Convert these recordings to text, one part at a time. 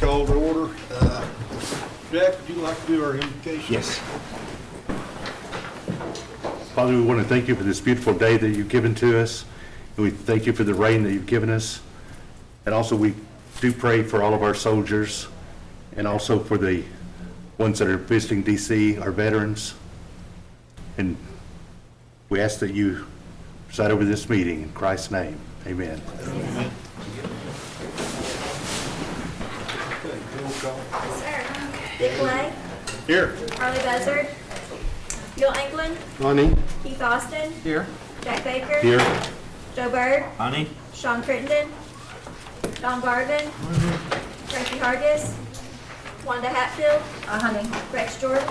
called to order. Jack, would you like to do our invocation? Yes. Father, we want to thank you for this beautiful day that you've given to us. And we thank you for the rain that you've given us. And also we do pray for all of our soldiers and also for the ones that are visiting DC, our veterans. And we ask that you preside over this meeting in Christ's name. Amen. Amen. Okay, roll call. Sir. Dick Lay. Here. Harley Buzzard. Bill England. Honey. Keith Austin. Here. Jack Baker. Here. Joe Bird. Honey. Sean Crittenden. Don Garvin. Tracy Hargis. Wanda Hatfield. Honey. Rex Jordan.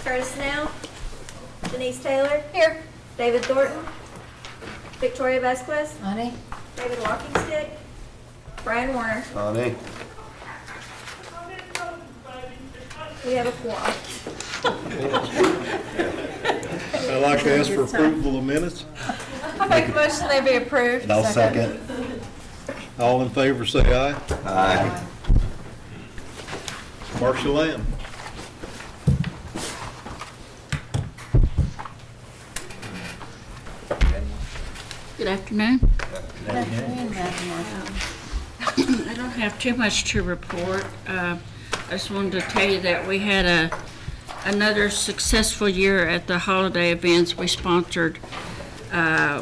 Curtis Snell. Denise Taylor. Here. David Thornton. Victoria Vesquez. Honey. David Walkingstick. Brian Warner. Honey. We have a quorum. I'd like to ask for approval of minutes. I make a motion they be approved. And I'll second. All in favor, say aye. Aye. Marcia Lamb. Good afternoon. I don't have too much to report. I just wanted to tell you that we had another successful year at the holiday events we sponsored.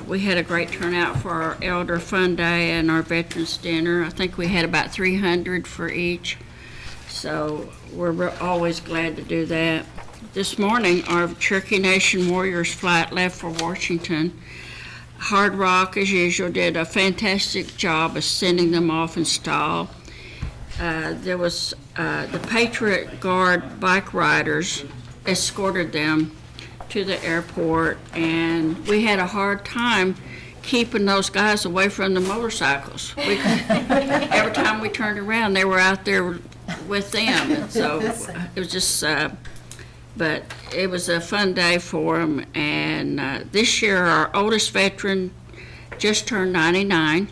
We had a great turnout for our Elder Fun Day and our Veterans Dinner. I think we had about 300 for each. So we're always glad to do that. This morning, our Cherokee Nation Warriors flight left for Washington. Hard Rock, as usual, did a fantastic job of sending them off in style. There was the Patriot Guard bike riders escorted them to the airport, and we had a hard time keeping those guys away from the motorcycles. Every time we turned around, they were out there with them, and so it was just, but it was a fun day for them. And this year, our oldest veteran just turned 99,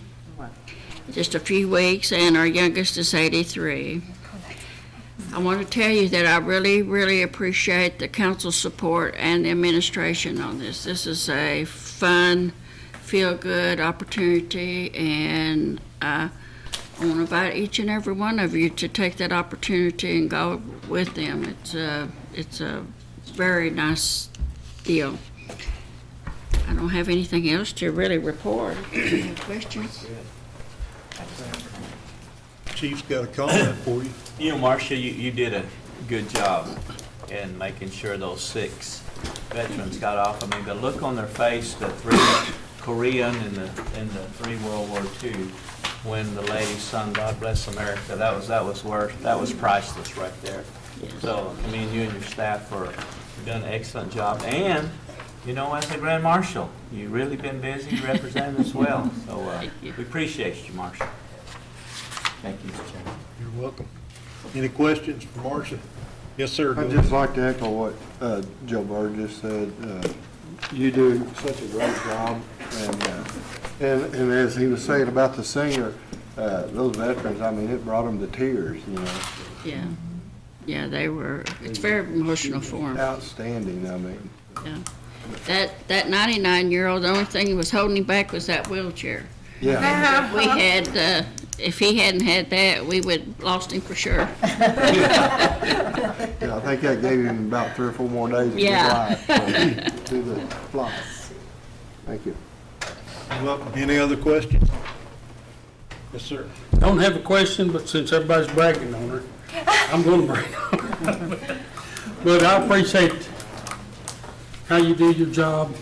just a few weeks, and our youngest is 83. I want to tell you that I really, really appreciate the council's support and the administration on this. This is a fun, feel-good opportunity, and I want to invite each and every one of you to take that opportunity and go with them. It's a very nice deal. I don't have anything else to really report. Any questions? Chief's got a comment for you. You know, Marcia, you did a good job in making sure those 6 veterans got off. I mean, the look on their face, the 3 Korean and the 3 World War II, when the lady sung "God Bless America," that was priceless right there. So, I mean, you and your staff are doing an excellent job. And, you know, as a Grand Marshal, you've really been busy representing us well. So we appreciate you, Marshal. Thank you, Mr. Chairman. You're welcome. Any questions for Marcia? Yes, sir. I'd just like to echo what Joe Bird just said. You do such a great job, and as he was saying about the singer, those veterans, I mean, it brought them to tears, you know. Yeah, they were, it's very emotional for them. Outstanding, I mean. Yeah. That 99-year-old, the only thing that was holding him back was that wheelchair. Yeah. If we had, if he hadn't had that, we would have lost him for sure. Yeah, I think that gave him about 3 or 4 more days of his life to do the flight. Thank you. You're welcome. Any other questions? Yes, sir. Don't have a question, but since everybody's bragging on her, I'm going to brag on her. But I appreciate how you do your job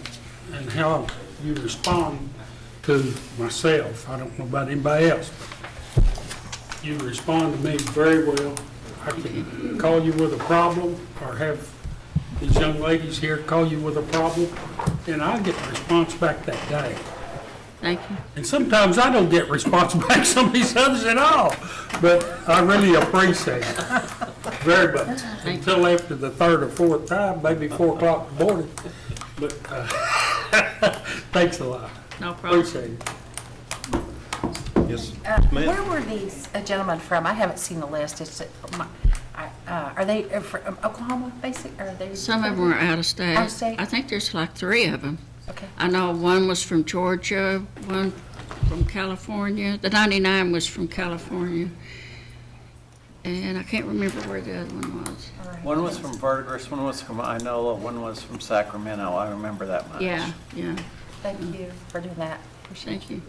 and how you respond to myself. I don't know about anybody else, but you respond to me very well. I can call you with a problem or have these young ladies here call you with a problem, and I get the response back that day. Thank you. And sometimes I don't get response back some of these others at all, but I really appreciate it very much. Until after the 3rd or 4th time, maybe 4 o'clock in the morning. But thanks a lot. No problem. Appreciate it. Yes, Where ma'am. were these gentlemen from? I haven't seen the list. Are they from Oklahoma, basic? Are they? Some of them were out of state. Out of state? I think there's like 3 of them. Okay. I know one was from Georgia, one from California. The 99 was from California. And I can't remember where the other one was. All right. One was from Verdigris, one was from Inola, one was from Sacramento. I remember that much. Yeah. Thank you for doing that. Appreciate Thank you.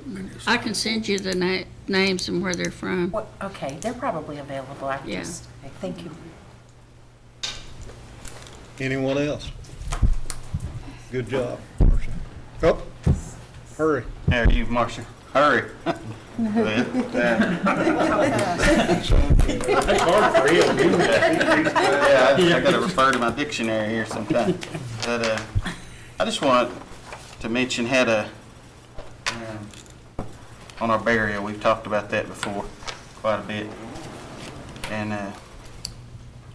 I can send you the names and where they're from. it. Okay, they're probably available. I Yeah. just, okay, thank you. Anyone else? Good job, Marcia. Oh, hurry. There, you, Marcia, hurry. That's hard for him, isn't it? Yeah, I gotta refer to my dictionary here sometime. But, I just want to mention, had on our burial, we've talked about that before quite a bit. And,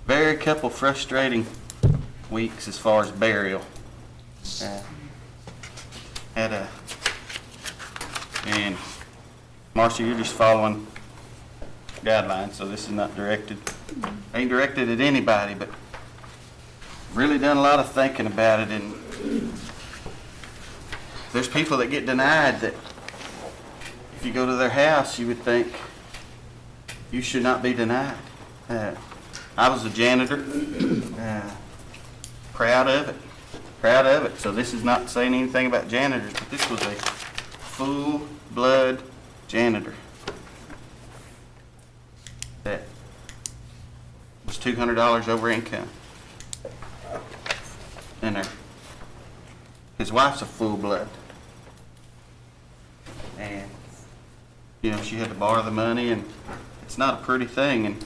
very couple frustrating weeks as far as burial. And Marcia, you're just following guidelines, so this is not directed, ain't directed at anybody, but really done a lot of thinking about it, and there's people that get denied that if you go to their house, you would think you should not be denied. I was a janitor, proud of it, so this is not saying anything about janitors, but this was a full-blood janitor that was $200 over income. And his wife's a full-blood. And, you know, she had to borrow the money, and it's not a pretty thing. And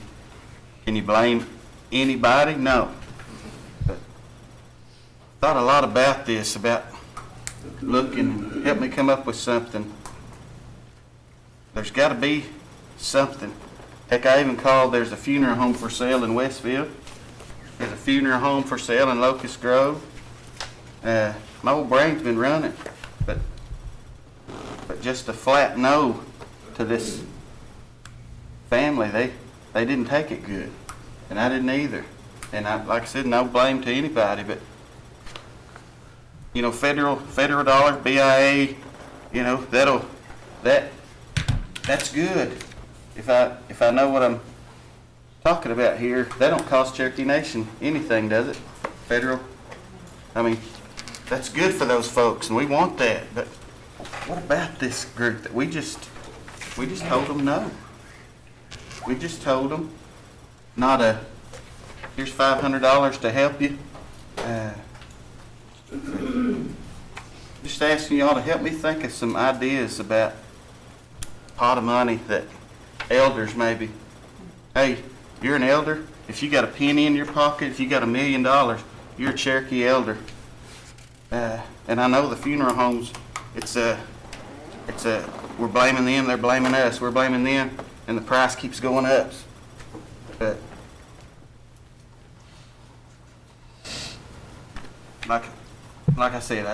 can you blame anybody? No. But thought a lot about this, about looking, help me come up with something. There's got to be something. Heck, I even called, there's a funeral home for sale in Westfield. There's a funeral home for sale in Locust Grove. My old brain's been running, but just a flat no to this family. They didn't take it good, and I didn't either. And like I said, no blame to anybody, but you know, federal dollars, BIA, you know, that's good. If I know what I'm talking about here, that don't cost Cherokee Nation anything, does it? Federal, I mean, that's good for those folks, and we want that. But what about this group that we just told them no? We just told them not here's $500 to help you. Just asking y'all to help me think of some ideas about a pot of money that elders maybe. Hey, you're an elder. If you got a penny in your pocket, if you got $1 million, you're a Cherokee elder. And I know the funeral homes, we're blaming them, they're blaming us, we're blaming them, and the price keeps going up. But like I said,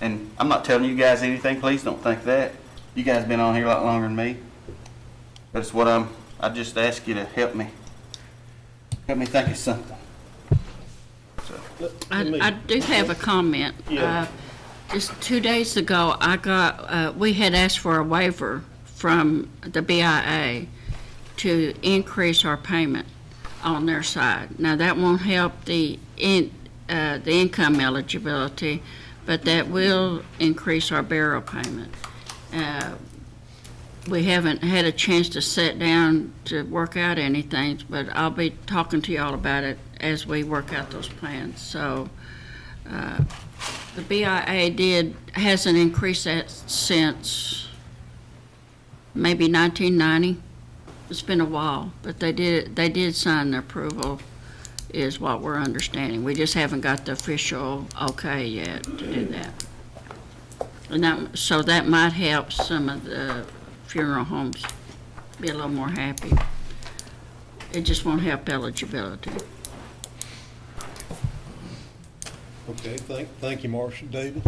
and I'm not telling you guys anything, please don't think that. You guys been on here a lot longer than me. But it's what I just ask you to help me think of something. So. I do have a comment. Yeah. Just 2 days ago, we had asked for a waiver from the BIA to increase our payment on their side. Now, that won't help the income eligibility, but that will increase our burial payment. We haven't had a chance to sit down to work out anything, but I'll be talking to y'all about it as we work out those plans. So the BIA hasn't increased that since maybe 1990. It's been a while, but they did sign the approval, is what we're understanding. We just haven't got the official okay yet to do that. And so that might help some of the funeral homes be a little more happy. It just won't help eligibility. Okay, thank you, Marcia. David?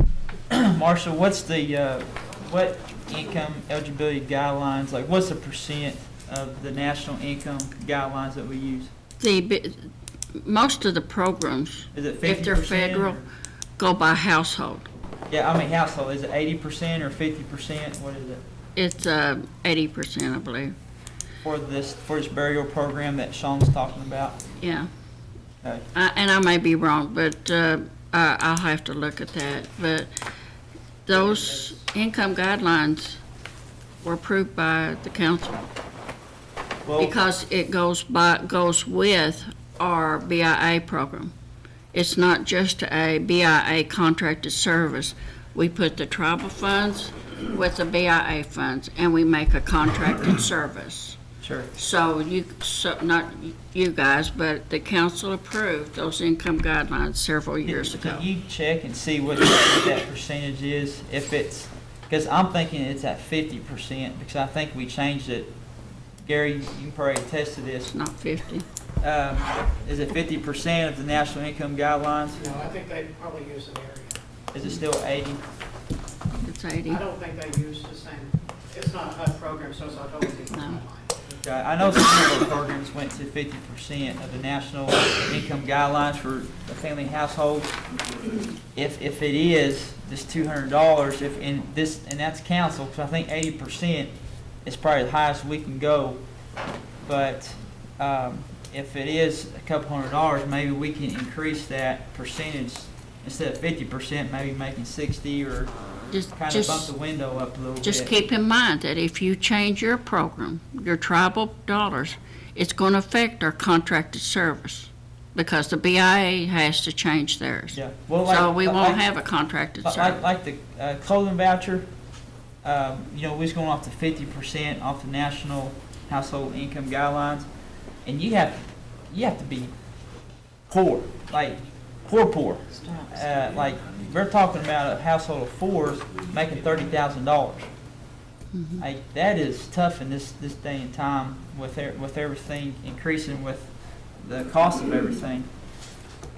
Marshall, what's the what income eligibility guidelines, like what's the percent of the national income guidelines that we use? Most of the programs, Is it 50%? if they're federal, go by household. Yeah, I mean household, is it 80% or 50%? What is it? It's 80%, I believe. For this burial program that Sean's talking about? Yeah. Okay. And I may be wrong, but I'll have to look at that. But those income guidelines were approved by the council Well, because it goes with our BIA program. It's not just a BIA contracted service. We put the tribal funds with the BIA funds, and we make a contracted service. sure. So not you guys, but the council approved those income guidelines several years ago. Can you check and see what that percentage is? If it's, because I'm thinking it's at 50%, because I think we changed it. Gary, you can probably attest to this. It's not 50. Is it 50% of the national income guidelines? No, I think they probably use an area. Is it still 80? It's 80. I don't think they use the same, it's not a HUD program, so it's a totally different No. timeline. Okay, I know some of those programs went to 50% of the national income guidelines for a family household. If it is this $200, and that's council, because I think 80% is probably the highest we can go. But if it is a couple $100, maybe we can increase that percentage instead of 50%, maybe making 60 or kind of bump the window up a little bit. Just keep in mind that if you change your program, your tribal dollars, it's going to affect our contracted service because the BIA has to change theirs. Yeah. Well, So we won't have a contracted service. Like the clothing voucher, we're just going off the 50% off the national household income guidelines, and you have to be poor, like poor. Like we're talking about a household of fours making $30,000. Like that is tough in this day and time with everything increasing with the cost of everything,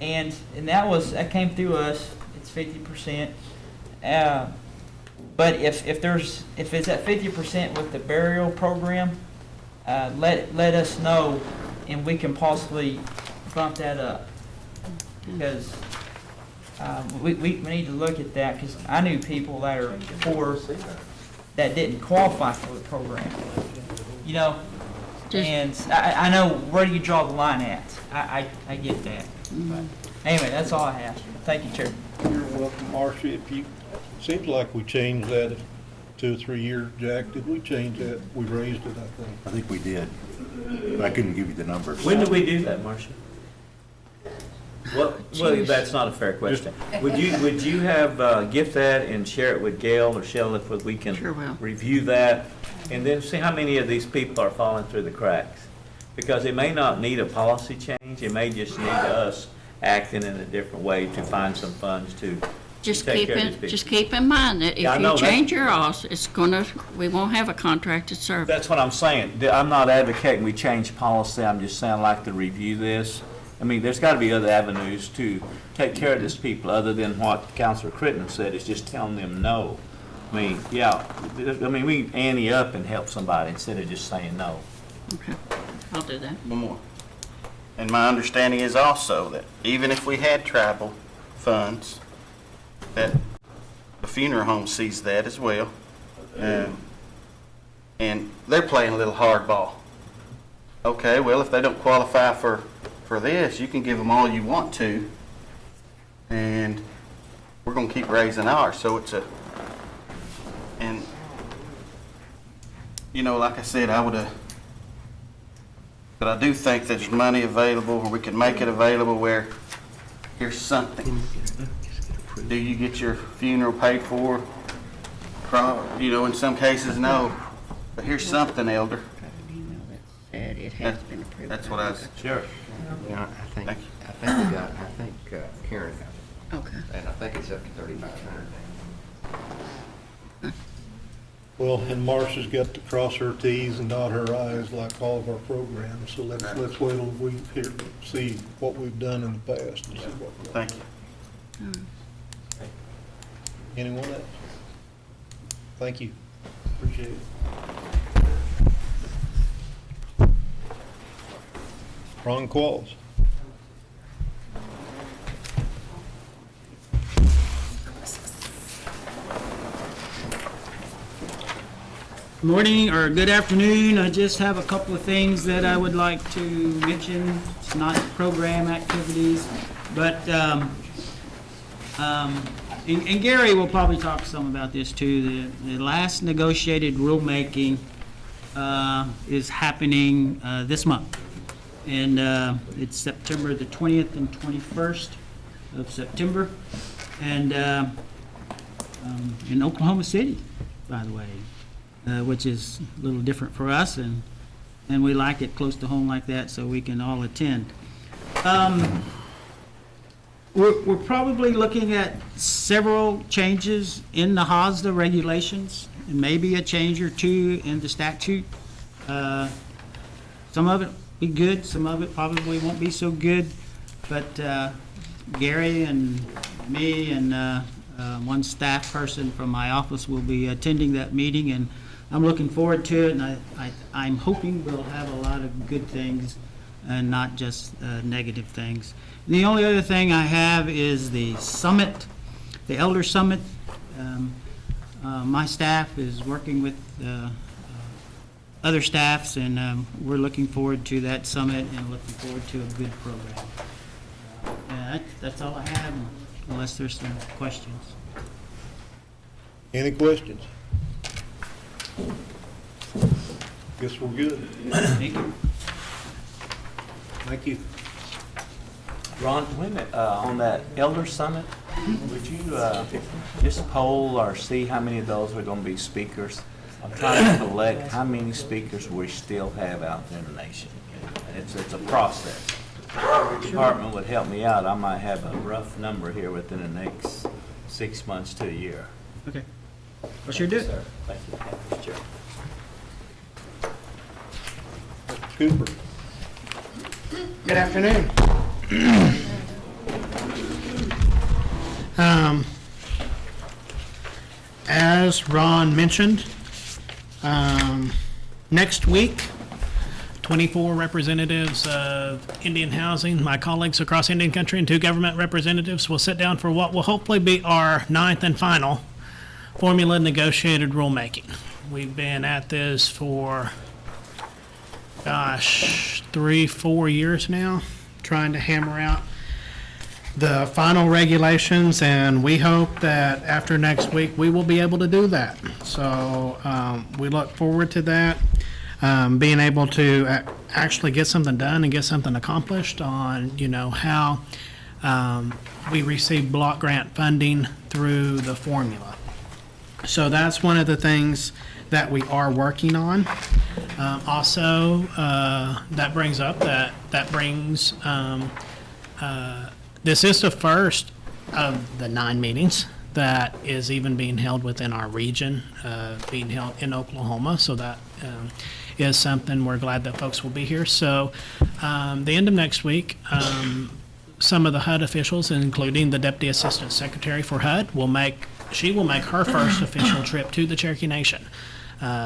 and that came through us. It's 50%. But if it's at 50% with the burial program, let us know, and we can possibly bump that up, because we need to look at that, because I knew people that are poor that didn't qualify for the program, and I know where do you draw the line at. I get that. But anyway, that's all I have. Thank you, Chair. You're welcome, Marcia. Seems like we changed that 2 or 3 years, Jack. Did we change that? We raised it, I think. I think we did. But I couldn't give you the numbers. When did we do that, Marcia? Well, that's not a fair question. Would you have, gift that and share it with Gail or Shelley if we can Sure will. review that? And then see how many of these people are falling through the cracks. Because it may not need a policy change, it may just need us acting in a different way to find some funds to Just take care of these keep people. in mind that Yeah, I if know you that. change your OS, we won't have a contracted service. That's what I'm saying. I'm not advocating we change policy, I'm just saying I'd like to review this. I mean, there's got to be other avenues to take care of these people other than what Councilor Crittenden said, is just telling them no. I mean, we can ante up and help somebody instead of just saying no. Okay, I'll do that. One more. And my understanding is also that even if we had tribal funds, that the funeral home sees that as well. And they're playing a little hardball. Okay, well, if they don't qualify for this, you can give them all you want to, and we're going to keep raising ours. So like I said, but I do think there's money available, or we can make it available where here's something. Do you get your funeral paid for? In some cases, no. But here's something, Elder. It has been approved. That's what I was. Sure. Yeah, Thank you. I think Karen got it, Okay. and I think it's up to 3,500. Well, and Marcia's got to cross her Ts and dot her Is like all of our programs, so let's wait till we see what we've done in the past and see what. Thank you. Anyone else? Thank you. Appreciate it. Ron Qualls. Morning or good afternoon. I just have a couple of things that I would like to mention. It's not program activities, but, and Gary will probably talk some about this too. The last negotiated rulemaking is happening this month. And it's September the 20th and 21st of September. And in Oklahoma City, by the way. Which is a little different for us, and we like it close to home like that so we can all attend. We're probably looking at several changes in the HOSDA regulations, and maybe a change or two in the statute. Some of it will be good, some of it probably won't be so good, but Gary and me and one staff person from my office will be attending that meeting, and I'm looking forward to it, and I'm hoping we'll have a lot of good things and not just negative things. And the only other thing I have is the summit, the Elder Summit. My staff is working with other staffs, and we're looking forward to that summit and looking forward to a good program. That's all I have, unless there's some questions. Any questions? Guess we're good. Thank you. Thank you. Ron, wait a minute, on that Elder Summit, would you just poll or see how many of those are going to be speakers? I'm trying to collect how many speakers we still have out there in the nation. It's a process. If the department would help me out, I might have a rough number here within the next 6 months to a year. Okay. Well, sure do. Sir, thank you. Cooper. Good afternoon. As Ron mentioned, next week, 24 representatives of Indian housing, my colleagues across Indian country, and 2 government representatives will sit down for what will hopefully be our 9th and final formula negotiated rulemaking. We've been at this for, 3-4 years now, trying to hammer out the final regulations, and we hope that after next week, we will be able to do that. So we look forward to that, being able to actually get something done and get something accomplished on, how we receive block grant funding through the formula. So that's one of the things that we are working on. Also, that brings up this is the first of the 9 meetings that is even being held within our region, being held in Oklahoma. So that is something we're glad that folks will be here. So the end of next week, some of the HUD officials, including the Deputy Assistant Secretary for HUD, will make her first official trip to the Cherokee Nation.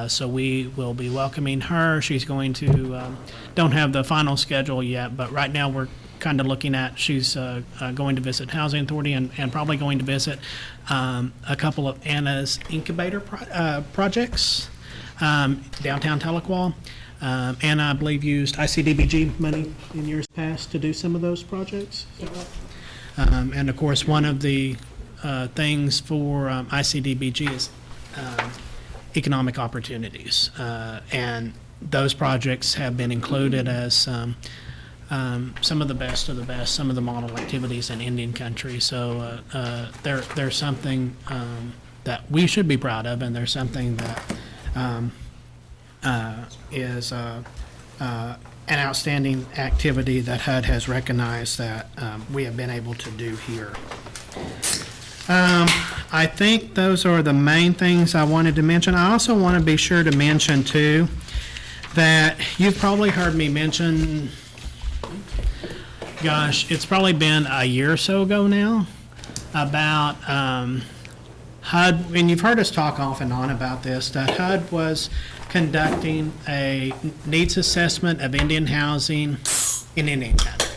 So we will be welcoming her. She's going to, don't have the final schedule yet, but right now we're kind of looking at, she's going to visit Housing Authority and probably going to visit a couple of Anna's incubator projects downtown Tahlequah. Anna, I believe, used ICDBG money in years past to do some of those projects. And of course, one of the things for ICDBG is economic opportunities, and those projects have been included as some of the best of the best, some of the model activities in Indian country. So there's something that we should be proud of, and there's something that is an outstanding activity that HUD has recognized that we have been able to do here. I think those are the main things I wanted to mention. I also want to be sure to mention too that you've probably heard me mention, gosh, it's probably been a year or so ago now, about HUD, and you've heard us talk off and on about this, that HUD was conducting a needs assessment of Indian housing in Indian country.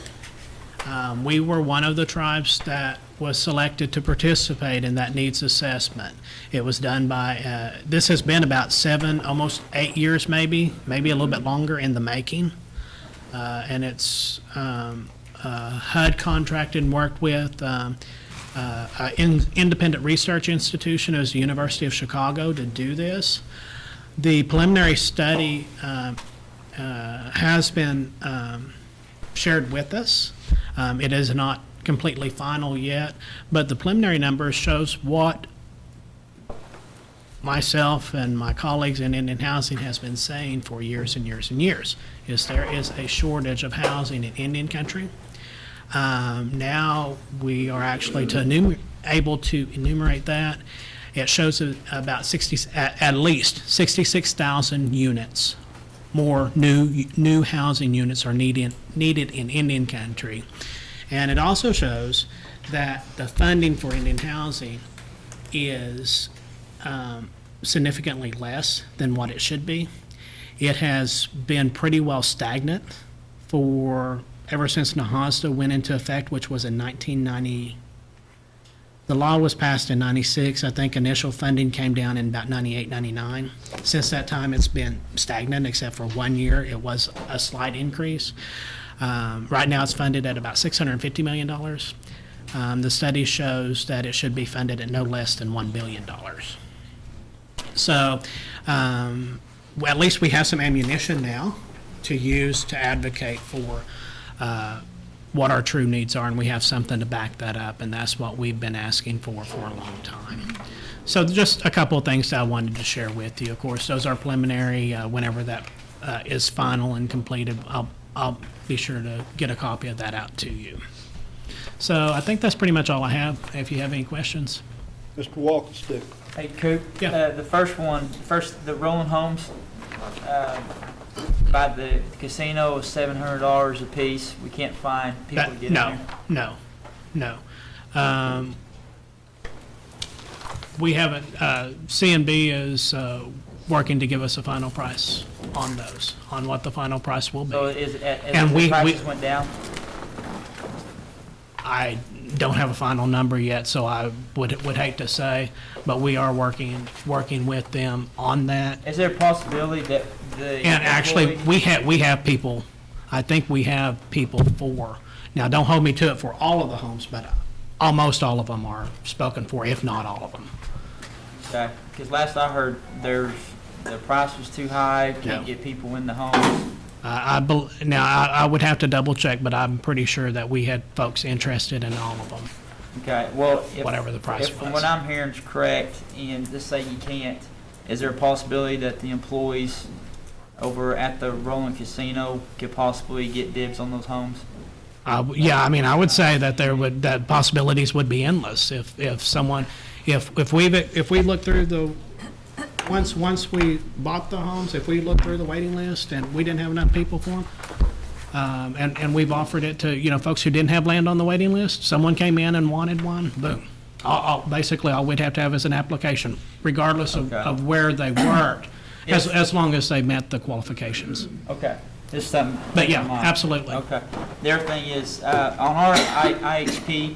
We were one of the tribes that was selected to participate in that needs assessment. It was done by, this has been about 7, almost 8 years maybe a little bit longer in the making. And it's HUD contracted and worked with independent research institution as the University of Chicago to do this. The preliminary study has been shared with us. It is not completely final yet, but the preliminary numbers shows what myself and my colleagues in Indian Housing has been saying for years and years and years, is there is a shortage of housing in Indian country. Now we are actually able to enumerate that. It shows about at least 66,000 units more new housing units are needed in Indian country. And it also shows that the funding for Indian housing is significantly less than what it should be. It has been pretty well stagnant ever since NAHASDA went into effect, which was in 1990. The law was passed in 96. I think initial funding came down in about 98, 99. Since that time, it's been stagnant, except for 1 year. It was a slight increase. Right now, it's funded at about $650 million. The study shows that it should be funded at no less than $1 billion. So, at least we have some ammunition now to use to advocate for what our true needs are, and we have something to back that up, and that's what we've been asking for a long time. So just a couple of things that I wanted to share with you. Of course, those are preliminary. Whenever that is final and completed, I'll be sure to get a copy of that out to you. So I think that's pretty much all I have. If you have any questions. Mr. Walkenstick. Hey, Coop. Yeah. The rolling homes, by the casino is $700 a piece. We can't find people to get in there. No. We haven't, C&B is working to give us a final price on those, on what the final price will be. So is it, And the prices went down? I don't have a final number yet, so I would hate to say, but we are working with them on that. Is there a possibility that the And actually, we have people, I think we have people now don't hold me to it for all of the homes, but almost all of them are spoken for, if not all of them. Okay, because last I heard, the price was too high, can't get people in the homes. I would have to double check, but I'm pretty sure that we had folks interested in all of them. Okay, well, whatever the price if was. from what I'm hearing is correct, and let's say you can't, is there a possibility that the employees over at the Rolling Casino could possibly get dibs on those homes? Yeah, I mean, I would say that that possibilities would be endless if we look through the. Once we bought the homes, if we looked through the waiting list and we didn't have enough people for them, and we've offered it to, folks who didn't have land on the waiting list, someone came in and wanted one, boom. Basically, all we'd have to have is an application, regardless of where they worked, as long as they met the qualifications. Okay, just something. But yeah, absolutely. Okay. The other thing is, on our IHP,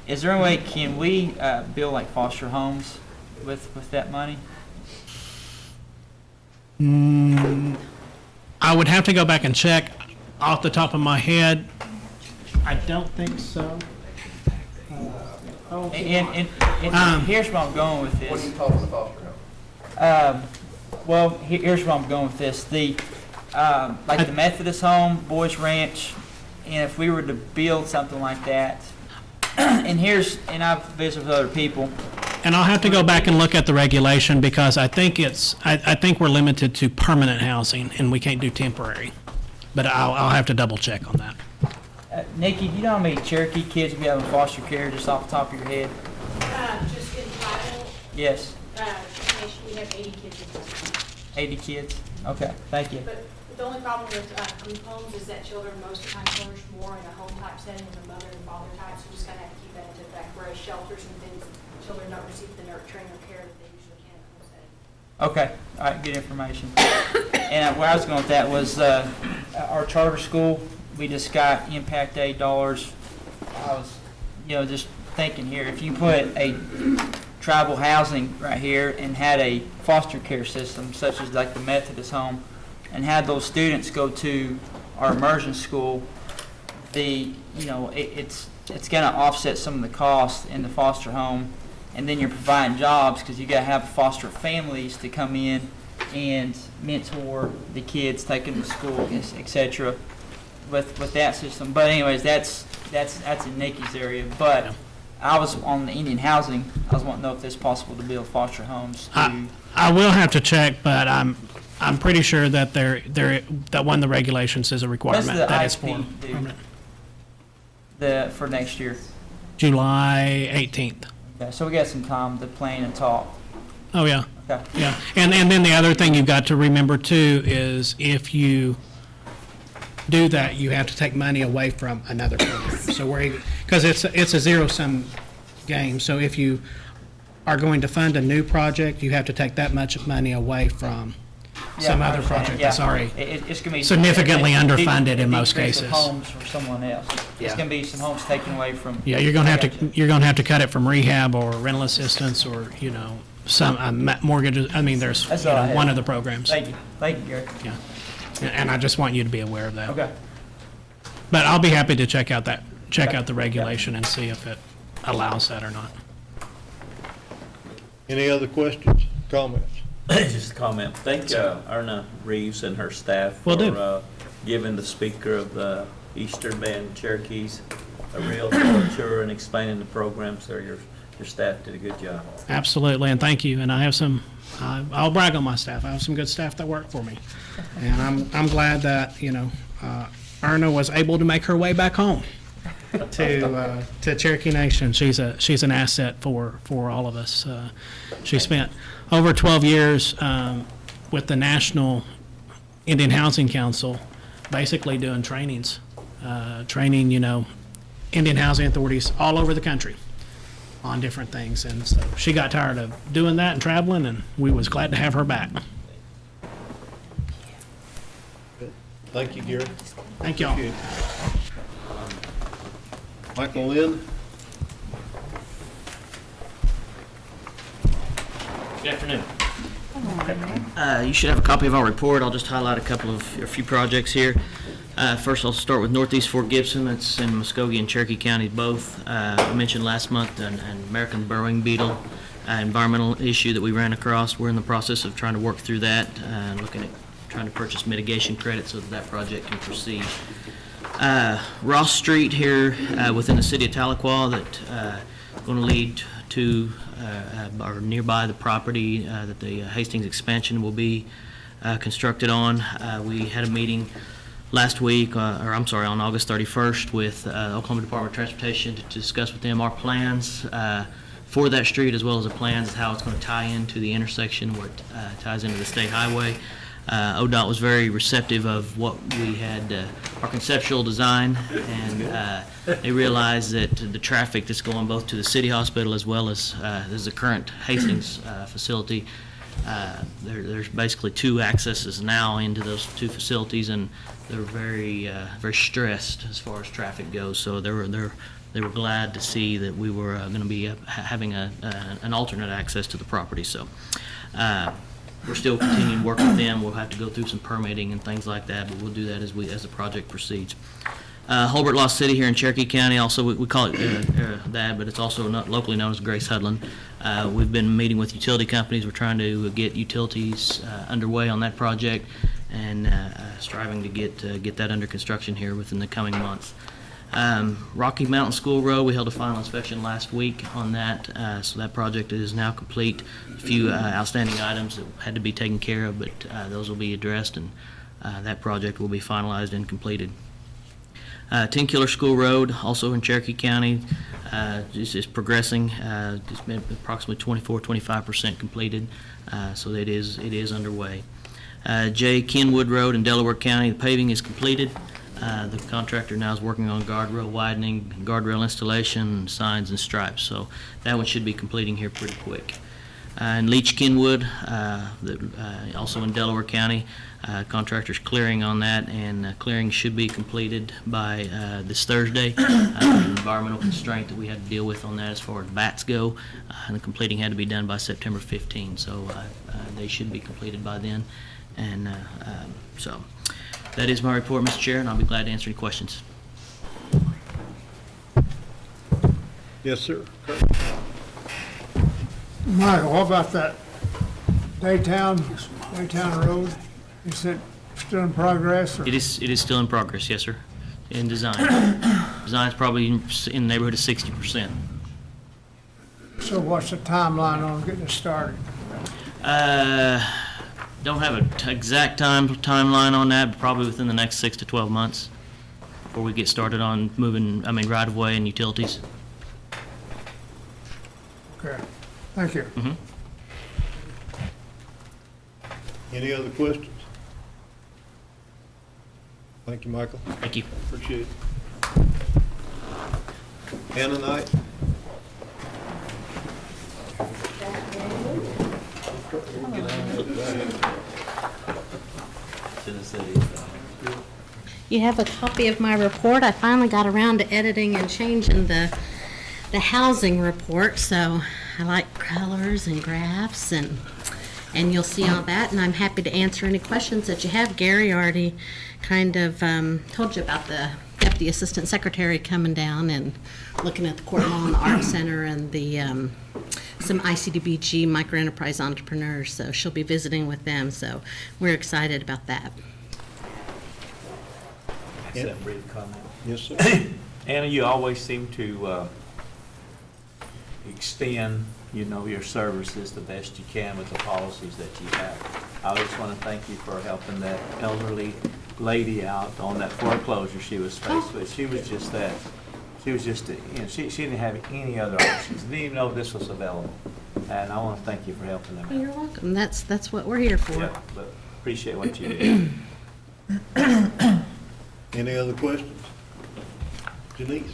is there any way, can we build like foster homes with that money? I would have to go back and check. Off the top of my head, I don't think so. And here's where I'm going with this. What do you call the foster home? Well, here's where I'm going with this. The Methodist home, Boys Ranch, and if we were to build something like that, and I've visited with other people. And I'll have to go back and look at the regulation because I think I think we're limited to permanent housing and we can't do temporary. But I'll have to double check on that. Nikki, do you know how many Cherokee kids we have in foster care just off the top of your head? Just in Bible, Yes, we have 80 kids in this. 80 kids? Okay, thank you. But the only problem with group homes is that children most of the time flourish more in a home type setting with a mother and father type, so you just kind of have to keep that into effect, whereas shelters and things, children don't receive the nurturing or care that they usually can in a home setting. Okay, all right, good information. And where I was going with that was our charter school, we just got impact aid dollars. I was, just thinking here, if you put a tribal housing right here and had a foster care system such as like the Methodist home and had those students go to our immersion school, it's going to offset some of the costs in the foster home, and then you're providing jobs because you got to have foster families to come in and mentor the kids, take them to school, etc. With that system. But anyways, that's in Nikki's area. But I was on the Indian housing. I was wanting to know if it's possible to build foster homes. I will have to check, but I'm pretty sure that that one of the regulations is a requirement. What's the that is ISP for do? permanent. For next year. July 18th. Okay, so we got some time to plan and talk. Oh, yeah. Okay. Yeah. And then the other thing you've got to remember too is if you do that, you have to take money away from another program. So because it's a zero-sum game. So if you are going to fund a new project, you have to take that much money away from some other project that's already It's gonna be significantly underfunded in most decrease of cases. homes for someone else. Yeah. It's gonna be some homes taken away from. Yeah, you're gonna have to cut it from rehab or rental assistance or some mortgages. I mean, there's That's all I had. one of the programs. Thank you, Gary. Yeah, and I just want you to be aware of that. Okay. But I'll be happy to check out the regulation and see if it allows that or not. Any other questions, comments? Just a comment. Thank Erna Reeves and her staff Will do. for giving the speaker of the Eastern Band Cherokees a real tour and explaining the programs there. Your staff did a good job. Absolutely, and thank you. And I have I'll brag on my staff. I have some good staff that work for me, and I'm glad that Erna was able to make her way back home to Cherokee Nation. She's an asset for all of us. She spent over 12 years with the National Indian Housing Council, basically doing trainings, training Indian housing authorities all over the country on different things. And so she got tired of doing that and traveling, and we was glad to have her back. Thank you, Gary. Thank y'all. Appreciate it. Michael Lynn? Good afternoon. You should have a copy of our report. I'll just highlight a few projects here. First, I'll start with Northeast Fort Gibson. It's in Muskogee and Cherokee counties both. I mentioned last month an American burrowing beetle environmental issue that we ran across. We're in the process of trying to work through that, looking at trying to purchase mitigation credits so that project can proceed. Ross Street here within the city of Tahlequah that going to lead to or nearby the property that the Hastings expansion will be constructed on. We had a meeting last week, on August 31st with Oklahoma Department of Transportation to discuss with them our plans for that street, as well as the plans of how it's going to tie into the intersection where it ties into the state highway. ODOT was very receptive of what we had, our conceptual design, and they realized that the traffic that's going both to the city hospital as well as the current Hastings facility, there's basically two accesses now into those two facilities, and they're very stressed as far as traffic goes. So they were glad to see that we were going to be having an alternate access to the property. So. We're still continuing to work with them. We'll have to go through some permitting and things like that, but we'll do that as the project proceeds. Holbert Lost City here in Cherokee County, also we call it that, but it's also not locally known as Grace Hudlin. We've been meeting with utility companies. We're trying to get utilities underway on that project and striving to get that under construction here within the coming months. Rocky Mountain School Road, we held a final inspection last week on that, so that project is now complete. A few outstanding items that had to be taken care of, but those will be addressed, and that project will be finalized and completed. 10 Killer School Road, also in Cherokee County, is progressing. It's been approximately 24-25% completed, so it is underway. J. Kenwood Road in Delaware County, the paving is completed. The contractor now is working on guardrail widening, guardrail installation, signs and stripes, so that one should be completing here pretty quick. In Leech Kenwood, also in Delaware County, contractors clearing on that, and clearing should be completed by this Thursday. Environmental constraint that we had to deal with on that as far as bats go, and the completing had to be done by September 15, so they should be completed by then. And so that is my report, Mr. Chair, and I'll be glad to answer any questions. Yes, sir. Michael, what about that Daytown Road? Is it still in progress? Or? It is still in progress, yes, sir, in design. Design's probably in the neighborhood of 60%. So what's the timeline on getting it started? Don't have an exact timeline on that, but probably within the next 6 to 12 months before we get started on moving, right-of-way and utilities. Okay, thank you. Mm-hmm. Any other questions? Thank you, Michael. Thank you. Appreciate it. Hannah Knight? You have a copy of my report. I finally got around to editing and changing the housing report, so I like colors and graphs, and you'll see all that, and I'm happy to answer any questions that you have. Gary already kind of told you about the Deputy Assistant Secretary coming down and looking at the Court Law and the Art Center and the some ICDBG microenterprise entrepreneurs, so she'll be visiting with them, so we're excited about that. Just a brief comment. Yes, sir. Anna, you always seem to extend, your services the best you can with the policies that you have. I just want to thank you for helping that elderly lady out on that foreclosure she was faced with. She was just that. She was just, she didn't have any other options. Didn't even know this was available. And I want to thank you for helping them out. You're welcome. That's what we're here for. Yeah, but appreciate what you did. Any other questions? Janice?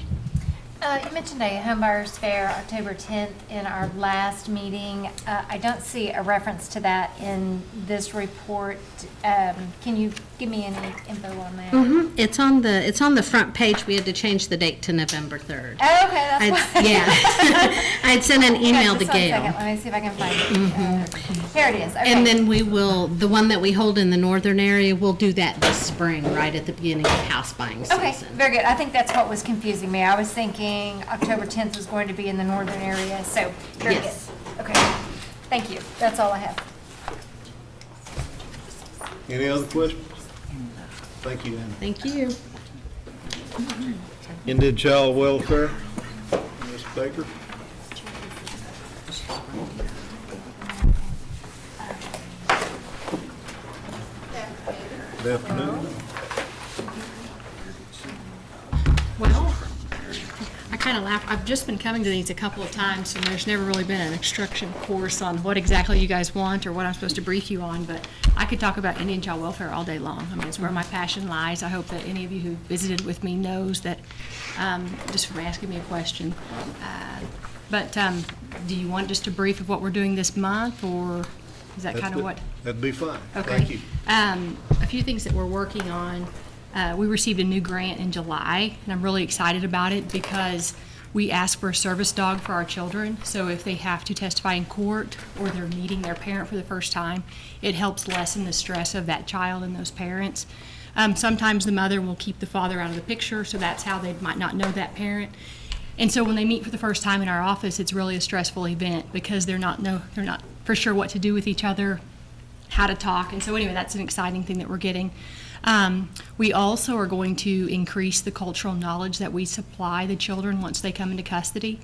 You mentioned a home buyers fair October 10th in our last meeting. I don't see a reference to that in this report. Can you give me any info on that? Mm-hmm. It's on the front page. We had to change the date to November 3rd. Oh, okay, that's why. Yeah. I'd sent an email to Just 1 Gail. second. Let me see if I can find it. Here it is. Okay. And then we will, the one that we hold in the northern area, we'll do that this spring, right at the beginning of house buying season. Okay, very good. I think that's what was confusing me. I was thinking October 10th was going to be in the northern area, so very Yes. good. Okay, thank you. That's all I have. Any other questions? Thank you, Anna. Thank you. Indian Child Welfare, Ms. Baker? Good afternoon. Well, I kind of laugh. I've just been coming to these a couple of times, and there's never really been an instruction course on what exactly you guys want or what I'm supposed to brief you on, but I could talk about Indian child welfare all day long. I mean, it's where my passion lies. I hope that any of you who visited with me knows that, just from asking me a question. But do you want just a brief of what we're doing this month, or is that kind of what? That'd be fine. Okay. Thank you. A few things that we're working on. We received a new grant in July, and I'm really excited about it because we ask for a service dog for our children. So if they have to testify in court or they're meeting their parent for the first time, it helps lessen the stress of that child and those parents. Sometimes the mother will keep the father out of the picture, so that's how they might not know that parent. And so when they meet for the first time in our office, it's really a stressful event because they're not for sure what to do with each other, how to talk. And so anyway, that's an exciting thing that we're getting. We also are going to increase the cultural knowledge that we supply the children once they come into custody.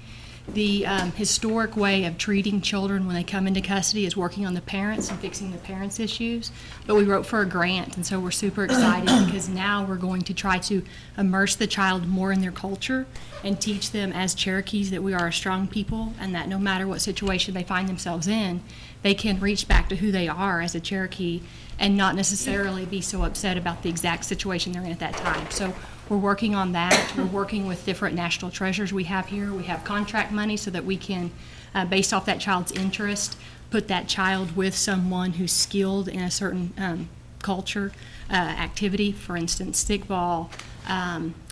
The historic way of treating children when they come into custody is working on the parents and fixing the parents' issues. But we wrote for a grant, and so we're super excited because now we're going to try to immerse the child more in their culture and teach them as Cherokees that we are a strong people and that no matter what situation they find themselves in, they can reach back to who they are as a Cherokee and not necessarily be so upset about the exact situation they're in at that time. So we're working on that. We're working with different national treasures we have here. We have contract money so that we can, based off that child's interest, put that child with someone who's skilled in a certain culture activity, for instance, stickball,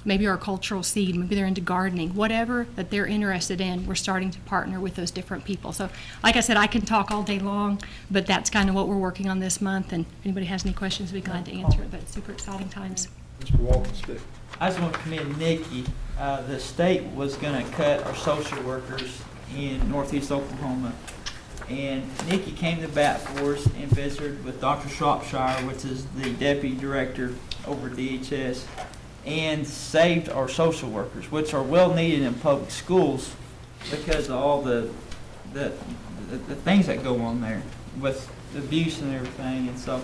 maybe our cultural seed, maybe they're into gardening, whatever that they're interested in, we're starting to partner with those different people. So like I said, I can talk all day long, but that's kind of what we're working on this month, and if anybody has any questions, we'd be glad to answer it, but it's super exciting times. Mr. Walkenstick. I just want to commend Nikki. The state was going to cut our social workers in northeast Oklahoma. And Nikki came to bat for us and visited with Dr. Shropshire, which is the deputy director over DHS, and saved our social workers, which are well needed in public schools because of all the things that go on there with abuse and everything. And so,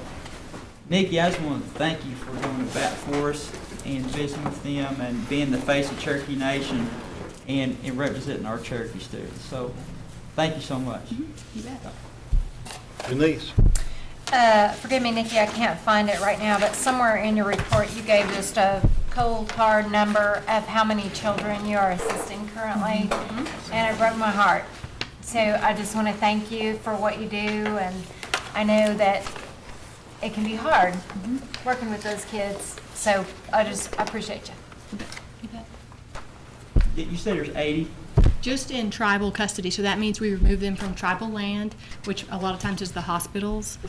Nikki, I just want to thank you for going to bat for us and visiting with them and being the face of Cherokee Nation and representing our Cherokee students. So, thank you so much. You bet. Denise. Forgive me, Nikki, I can't find it right now, but somewhere in your report you gave just a cold hard number of how many children you are assisting currently, and it broke my heart. So I just want to thank you for what you do, and I know that it can be hard working with those kids, so I appreciate you. You bet. You said there's 80? Just in tribal custody, so that means we remove them from tribal land, which a lot of times is the hospitals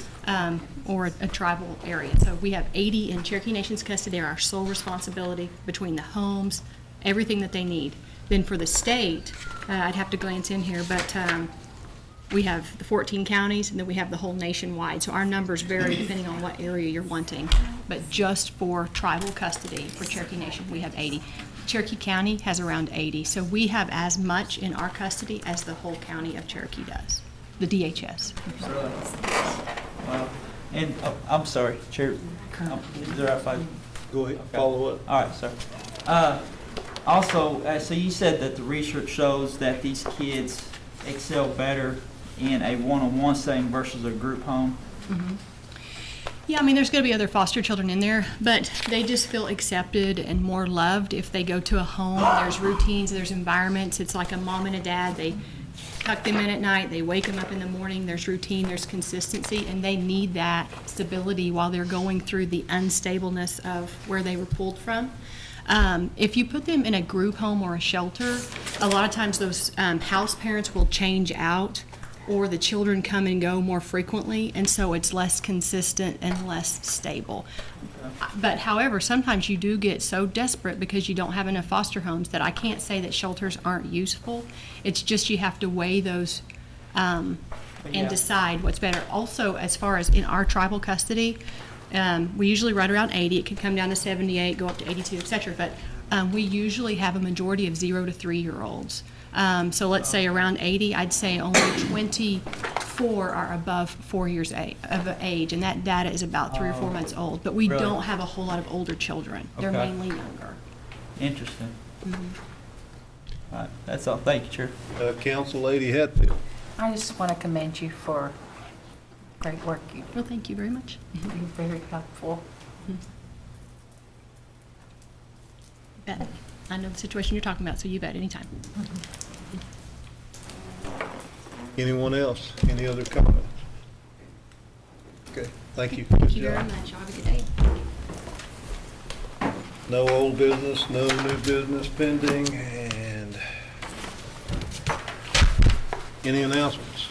or a tribal area. So we have 80 in Cherokee Nation's custody. They're our sole responsibility between the homes, everything that they need. Then for the state, I'd have to glance in here, but we have the 14 counties, and then we have the whole nationwide. So our numbers vary depending on what area you're wanting. But just for tribal custody for Cherokee Nation, we have 80. Cherokee County has around 80. So we have as much in our custody as the whole county of Cherokee does, the DHS. Wow. And I'm sorry, Chair. Is there a Go ahead, follow up. All right, sir. Also, so you said that the research shows that these kids excel better in a one-on-one setting versus a group home. Yeah, I mean, there's going to be other foster children in there, but they just feel accepted and more loved if they go to a home. There's routines, there's environments. It's like a mom and a dad. They tuck them in at night, they wake them up in the morning. There's routine, there's consistency, and they need that stability while they're going through the unstableness of where they were pulled from. If you put them in a group home or a shelter, a lot of times those house parents will change out, or the children come and go more frequently, and so it's less consistent and less stable. But however, sometimes you do get so desperate because you don't have enough foster homes that I can't say that shelters aren't useful. It's just you have to weigh those and decide what's better. Also, as far as in our tribal custody, we usually right around 80. It can come down to 78, go up to 82, etc. But we usually have a majority of 0 to 3-year-olds. So let's say around 80, I'd say only 24 are above 4 years of age, and that data is about 3 or 4 months old. But we don't have a whole lot of older children. They're mainly younger. Interesting. All right, that's all. Thank you, Chair. Council Lady Hatfield. I just want to commend you for great work you do. Well, thank you very much. You're very helpful. Bet. I know the situation you're talking about, so you bet anytime. Anyone else? Any other comments? Okay, thank you. Thank you very much. Y'all have a good day. No old business, no new business pending, and any announcements?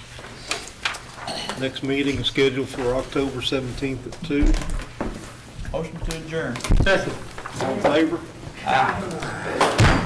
Next meeting is scheduled for October 17th at 2. Motion to adjourn. Second. All in favor? Aye.